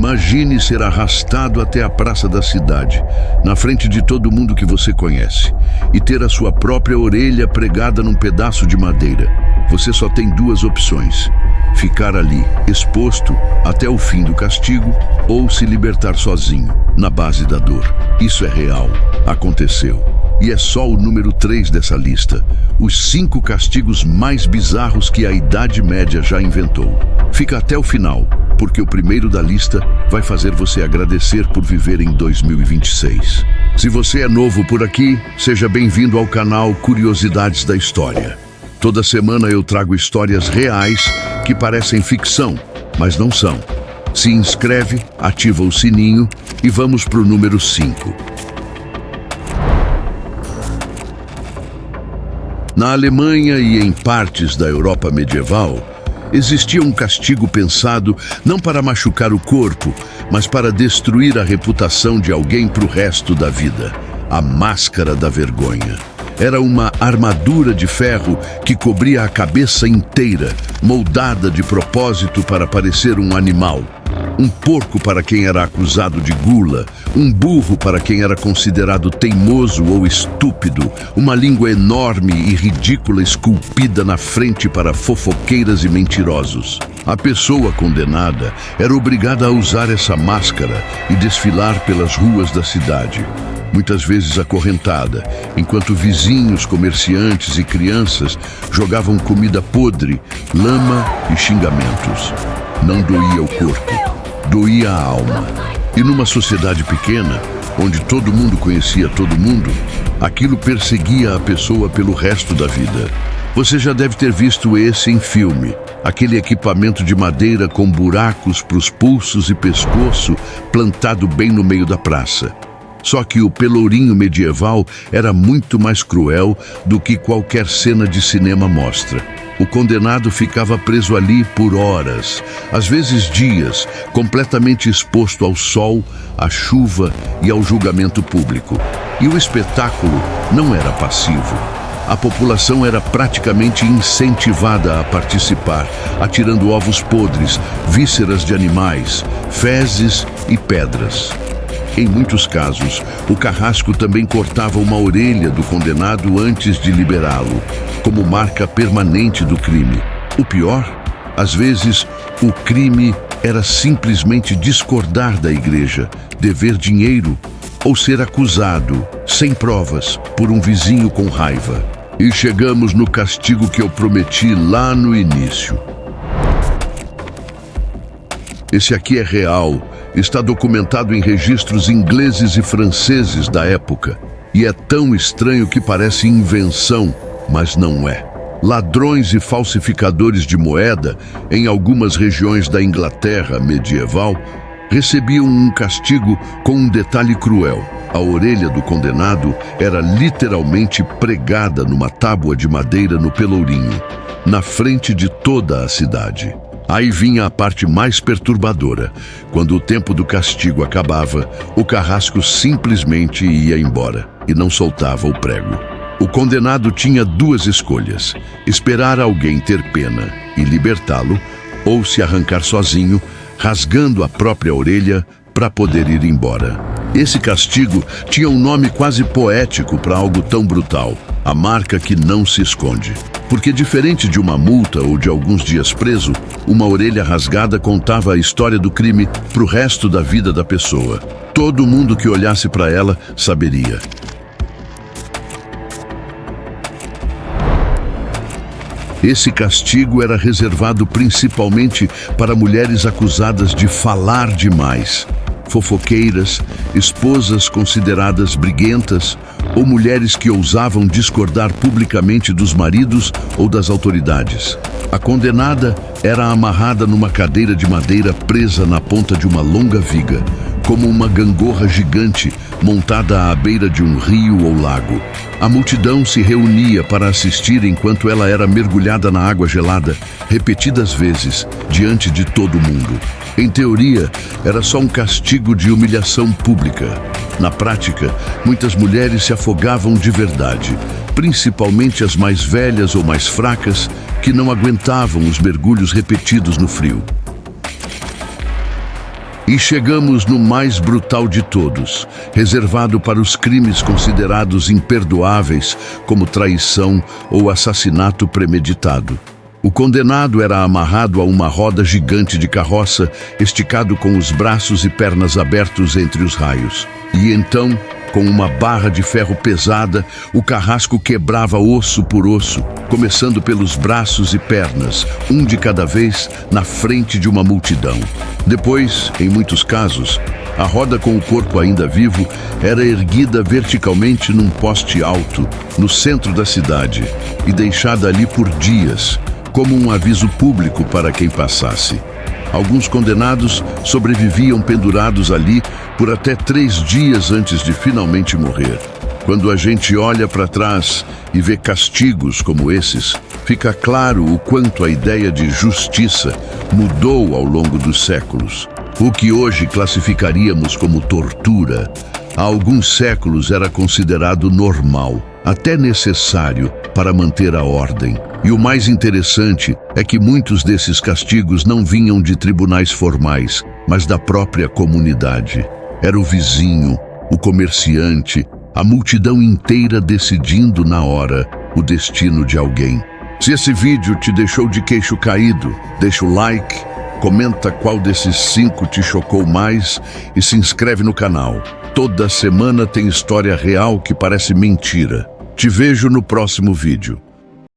Imagine ser arrastado até a praça da cidade, na frente de todo mundo que você conhece, e ter a sua própria orelha pregada num pedaço de madeira. Você só tem duas opções: ficar ali, exposto até o fim do castigo, ou se libertar sozinho, na base da dor. Isso é real, aconteceu. E é só o número 3 dessa lista, os 5 castigos mais bizarros que a Idade Média já inventou. Fica até o final, porque o primeiro da lista vai fazer você agradecer por viver em 2026. Se você é novo por aqui, seja bem-vindo ao canal Curiosidades da História. Toda semana eu trago histórias reais que parecem ficção, mas não são. Se inscreve, ativa o sininho e vamos pro número 5. Na Alemanha e em partes da Europa medieval, existia um castigo pensado não para machucar o corpo, mas para destruir a reputação de alguém para o resto da vida: a máscara da vergonha. Era uma armadura de ferro que cobria a cabeça inteira, moldada de propósito para parecer um animal. Um porco para quem era acusado de gula, um burro para quem era considerado teimoso ou estúpido, uma língua enorme e ridícula esculpida na frente para fofoqueiras e mentirosos. A pessoa condenada era obrigada a usar essa máscara e desfilar pelas ruas da cidade, muitas vezes acorrentada, enquanto vizinhos, comerciantes e crianças jogavam comida podre, lama e xingamentos. Não doía o corpo, doía a alma. E numa sociedade pequena, onde todo mundo conhecia todo mundo, aquilo perseguia a pessoa pelo resto da vida. Você já deve ter visto esse em filme, aquele equipamento de madeira com buracos para os pulsos e pescoço plantado bem no meio da praça. Só que o pelourinho medieval era muito mais cruel do que qualquer cena de cinema mostra. O condenado ficava preso ali por horas, às vezes dias, completamente exposto ao sol, à chuva e ao julgamento público. E o espetáculo não era passivo. A população era praticamente incentivada a participar, atirando ovos podres, vísceras de animais, fezes e pedras. Em muitos casos, o carrasco também cortava uma orelha do condenado antes de liberá-lo, como marca permanente do crime. O pior, às vezes, o crime era simplesmente discordar da igreja, dever dinheiro ou ser acusado, sem provas, por um vizinho com raiva. E chegamos no castigo que eu prometi lá no início. Esse aqui é real. Está documentado em registros ingleses e franceses da época. E é tão estranho que parece invenção, mas não é. Ladrões e falsificadores de moeda, em algumas regiões da Inglaterra medieval, recebiam um castigo com um detalhe cruel. A orelha do condenado era literalmente pregada numa tábua de madeira no pelourinho, na frente de toda a cidade. Aí vinha a parte mais perturbadora. Quando o tempo do castigo acabava, o carrasco simplesmente ia embora e não soltava o prego. O condenado tinha duas escolhas: esperar alguém ter pena e libertá-lo, ou se arrancar sozinho, rasgando a própria orelha para poder ir embora. Esse castigo tinha um nome quase poético para algo tão brutal: a marca que não se esconde. Porque, diferente de uma multa ou de alguns dias preso, uma orelha rasgada contava a história do crime para o resto da vida da pessoa. Todo mundo que olhasse para ela saberia. Esse castigo era reservado principalmente para mulheres acusadas de falar demais, fofoqueiras, esposas consideradas briguentas ou mulheres que ousavam discordar publicamente dos maridos ou das autoridades. A condenada era amarrada numa cadeira de madeira presa na ponta de uma longa viga, como uma gangorra gigante montada à beira de um rio ou lago. A multidão se reunia para assistir enquanto ela era mergulhada na água gelada, repetidas vezes, diante de todo mundo. Em teoria, era só um castigo de humilhação pública. Na prática, muitas mulheres se afogavam de verdade, principalmente as mais velhas ou mais fracas, que não aguentavam os mergulhos repetidos no frio. E chegamos no mais brutal de todos, reservado para os crimes considerados imperdoáveis, como traição ou assassinato premeditado. O condenado era amarrado a uma roda gigante de carroça, esticado com os braços e pernas abertos entre os raios. E então, com uma barra de ferro pesada, o carrasco quebrava osso por osso, começando pelos braços e pernas, um de cada vez, na frente de uma multidão. Depois, em muitos casos, a roda com o corpo ainda vivo era erguida verticalmente num poste alto, no centro da cidade, e deixada ali por dias, como um aviso público para quem passasse. Alguns condenados sobreviviam pendurados ali por até 3 dias antes de finalmente morrer. Quando a gente olha para trás e vê castigos como esses, fica claro o quanto a ideia de justiça mudou ao longo dos séculos. O que hoje classificaríamos como tortura, há alguns séculos era considerado normal, até necessário para manter a ordem. E o mais interessante é que muitos desses castigos não vinham de tribunais formais, mas da própria comunidade. Era o vizinho, o comerciante, a multidão inteira decidindo na hora o destino de alguém. Se esse vídeo te deixou de queixo caído, deixa o like, comenta qual desses 5 te chocou mais e se inscreve no canal. Toda semana tem história real que parece mentira. Te vejo no próximo vídeo.